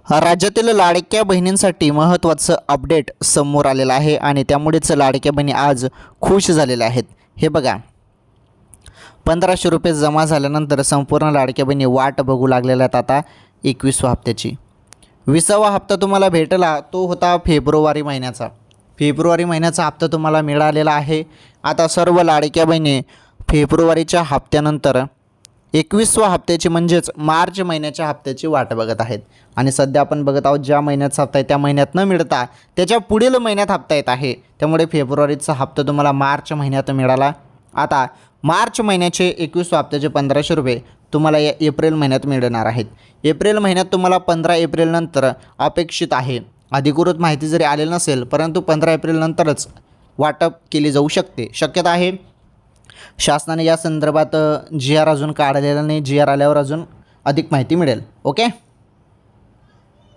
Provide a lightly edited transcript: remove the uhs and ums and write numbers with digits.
राज्यातील लाडक्या बहिणींसाठी महत्त्वाचं अपडेट समोर आलेलं आहे आणि त्यामुळेच लाडक्या बहिणी आज खुश झालेल्या आहेत। हे बघा, 1500 रुपये जमा झाल्यानंतर संपूर्ण लाडक्या बहिणी वाट बघू लागलेल्या आहेत आता 21व्या हप्त्याची। 20वा हप्ता तुम्हाला भेटला तो होता फेब्रुवारी महिन्याचा। फेब्रुवारी महिन्याचा हप्ता तुम्हाला मिळालेला आहे। आता सर्व लाडक्या बहिणी फेब्रुवारीच्या हप्त्यानंतर 21व्या हप्त्याची म्हणजेच मार्च महिन्याच्या हप्त्याची वाट बघत आहेत आणि सध्या आपण बघत आहोत ज्या महिन्याचा हप्ता आहे त्या महिन्यात न मिळता त्याच्या पुढील महिन्यात हप्ता येत आहे। त्यामुळे फेब्रुवारीचा हप्ता तुम्हाला मार्च महिन्यात मिळाला। आता मार्च महिन्याचे 21व्या हप्त्याचे 1500 रुपये तुम्हाला या एप्रिल महिन्यात मिळणार आहेत। एप्रिल महिन्यात तुम्हाला 15 एप्रिल नंतर अपेक्षित आहे। अधिकृत माहिती जरी आलेली नसेल परंतु 15 एप्रिल नंतरच वाटप केली जाऊ शकते, शक्यता आहे। शासनाने या संदर्भात जी आर अजून काढलेला नाही, जी आर आल्यावर अजून अधिक माहिती मिळेल। ओके।